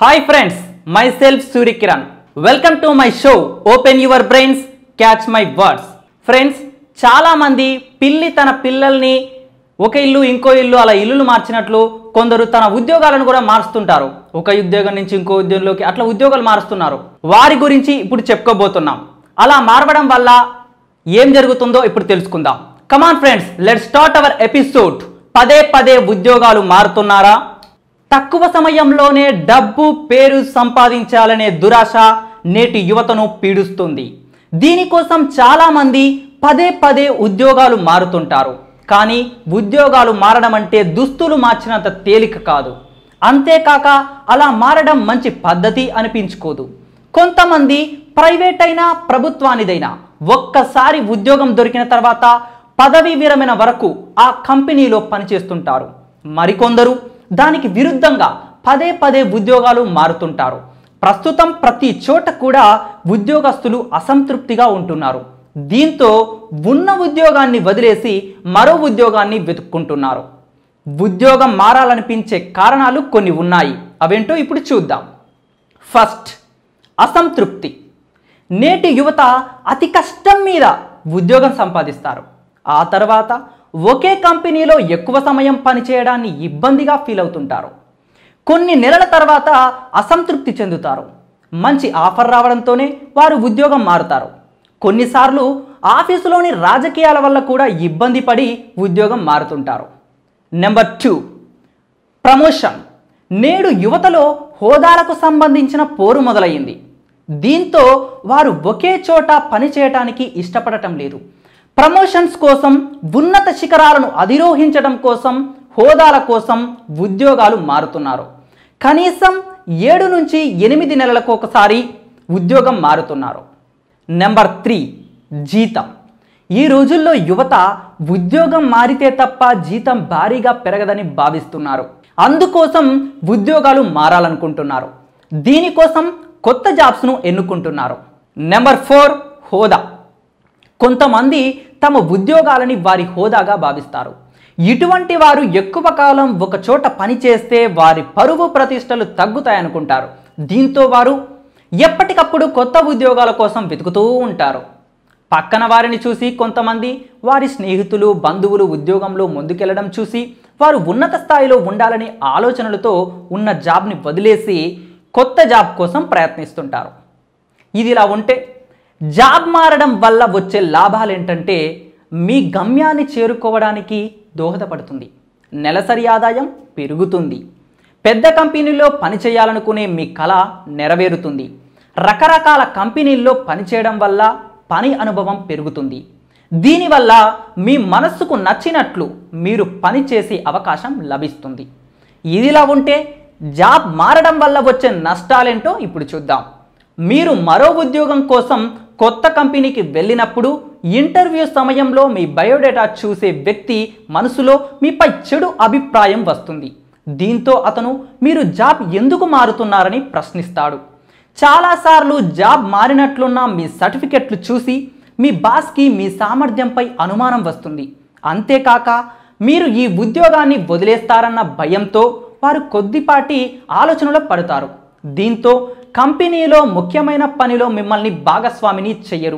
Hi friends, myself Suri Kiran. Welcome to my show. Open your brains, catch my words. Friends, చాలా మంది పిల్లి తన పిల్లల్ని ఒక ఇల్లు ఇంకో ఇల్లు అలా ఇల్లులు మార్చినట్లు కొందరు తన ఉద్యోగాలను కూడా మారుస్తుంటారు. ఒక ఉద్యోగం నుంచి ఇంకో ఉద్యోగంలోకి అట్లా ఉద్యోగాలు మారుస్తున్నారు. వారి గురించి ఇప్పుడు చెప్పుకోబోతున్నాం. అలా మారవడం వల్ల ఏం జరుగుతుందో ఇప్పుడు తెలుసుకుందాం. Come on friends, let's start our episode. పదే ఉద్యోగాలు మారుతున్నారా? తక్కువ సమయంలోనే డబ్బు పేరు సంపాదించాలనే దురాశ నేటి యువతను పీడిస్తుంది. దీనికోసం చాలామంది పదే ఉద్యోగాలు మారుతుంటారు. కానీ ఉద్యోగాలు మారడం అంటే దుస్తులు మార్చినంత తేలిక కాదు. అంతేకాక అలా మారడం మంచి పద్ధతి అనిపించుకోదు. కొంతమంది ప్రైవేట్ అయినా ప్రభుత్వానిదైనా ఒక్కసారి ఉద్యోగం దొరికిన తర్వాత పదవీ విరమణ వరకు ఆ కంపెనీలో పనిచేస్తుంటారు. మరికొందరు దానికి విరుద్ధంగా పదే ఉద్యోగాలు మారుతుంటారు. ప్రస్తుతం ప్రతి చోట కూడా ఉద్యోగస్తులు అసంతృప్తిగా ఉంటున్నారు. దీంతో ఉన్న ఉద్యోగాన్ని వదిలేసి మరో ఉద్యోగాన్ని వెతుక్కుంటున్నారు. ఉద్యోగం మారాలనిపించే కారణాలు కొన్ని ఉన్నాయి. అవేంటో ఇప్పుడు చూద్దాం. ఫస్ట్, అసంతృప్తి. నేటి యువత అతి కష్టం మీద ఉద్యోగం సంపాదిస్తారు. ఆ తర్వాత ఒకే కంపెనీలో ఎక్కువ సమయం పనిచేయడాన్ని ఇబ్బందిగా ఫీల్ అవుతుంటారు. కొన్ని నెలల తర్వాత అసంతృప్తి చెందుతారు. మంచి ఆఫర్ రావడంతోనే వారు ఉద్యోగం మారుతారు. కొన్నిసార్లు ఆఫీసులోని రాజకీయాల వల్ల కూడా ఇబ్బంది పడి ఉద్యోగం మారుతుంటారు. Number 2, promotion. నేడు యువతలో హోదాలకు సంబంధించిన పోరు మొదలైంది. దీంతో వారు ఒకే చోట పనిచేయటానికి ఇష్టపడటం లేదు. ప్రమోషన్స్ కోసం, ఉన్నత శిఖరాలను అధిరోహించడం కోసం, హోదాల కోసం ఉద్యోగాలు మారుతున్నారు. కనీసం 7 నుంచి 8 నెలలకు ఒకసారి ఉద్యోగం మారుతున్నారు. నెంబర్ 3, జీతం. ఈ రోజుల్లో యువత ఉద్యోగం మారితే తప్ప జీతం భారీగా పెరగదని భావిస్తున్నారు. అందుకోసం ఉద్యోగాలు మారాలనుకుంటున్నారు. దీనికోసం కొత్త జాబ్స్ను ఎన్నుకుంటున్నారు. నెంబర్ 4, హోదా. కొంతమంది తమ ఉద్యోగాలని వారి హోదాగా భావిస్తారు. ఇటువంటి వారు ఎక్కువ కాలం ఒక చోట పనిచేస్తే వారి పరువు ప్రతిష్టలు తగ్గుతాయనుకుంటారు. దీంతో వారు ఎప్పటికప్పుడు కొత్త ఉద్యోగాల కోసం వెతుకుతూ ఉంటారు. పక్కన వారిని చూసి కొంతమంది వారి స్నేహితులు, బంధువులు ఉద్యోగంలో ముందుకెళ్లడం చూసి వారు ఉన్నత స్థాయిలో ఉండాలనే ఆలోచనలతో ఉన్న జాబ్ని వదిలేసి కొత్త జాబ్ కోసం ప్రయత్నిస్తుంటారు. ఇది ఇలా ఉంటే జాబ్ మారడం వల్ల వచ్చే లాభాలు ఏంటంటే మీ గమ్యాన్ని చేరుకోవడానికి దోహదపడుతుంది. నెలసరి ఆదాయం పెరుగుతుంది. పెద్ద కంపెనీల్లో పనిచేయాలనుకునే మీ కళ నెరవేరుతుంది. రకరకాల కంపెనీల్లో పనిచేయడం వల్ల పని అనుభవం పెరుగుతుంది. దీనివల్ల మీ మనస్సుకు నచ్చినట్లు మీరు పనిచేసే అవకాశం లభిస్తుంది. ఇదిలా ఉంటే జాబ్ మారడం వల్ల వచ్చే నష్టాలేంటో ఇప్పుడు చూద్దాం. మీరు మరో ఉద్యోగం కోసం కొత్త కంపెనీకి వెళ్ళినప్పుడు ఇంటర్వ్యూ సమయంలో మీ బయోడేటా చూసే వ్యక్తి మనసులో మీపై చెడు అభిప్రాయం వస్తుంది. దీంతో అతను మీరు జాబ్ ఎందుకు మారుతున్నారని ప్రశ్నిస్తాడు. చాలాసార్లు జాబ్ మారినట్లున్న మీ సర్టిఫికెట్లు చూసి మీ బాస్కి మీ సామర్థ్యంపై అనుమానం వస్తుంది. అంతేకాక మీరు ఈ ఉద్యోగాన్ని వదిలేస్తారన్న భయంతో వారు కొద్దిపాటి ఆలోచనలో పడతారు. దీంతో కంపెనీలో ముఖ్యమైన పనిలో మిమ్మల్ని భాగస్వామిని చెయ్యరు.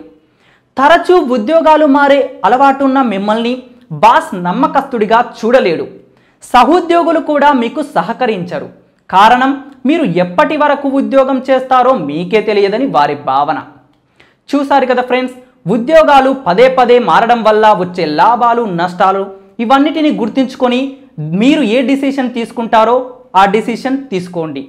తరచూ ఉద్యోగాలు మారే అలవాటున్న మిమ్మల్ని బాస్ నమ్మకస్తుడిగా చూడలేడు. సహోద్యోగులు కూడా మీకు సహకరించరు. కారణం మీరు ఎప్పటి వరకు ఉద్యోగం చేస్తారో మీకే తెలియదని వారి భావన. చూసారు కదా ఫ్రెండ్స్, ఉద్యోగాలు పదే మారడం వల్ల వచ్చే లాభాలు, నష్టాలు ఇవన్నిటిని గుర్తుంచుకొని మీరు ఏ డిసిషన్ తీసుకుంటారో ఆ డిసిషన్ తీసుకోండి.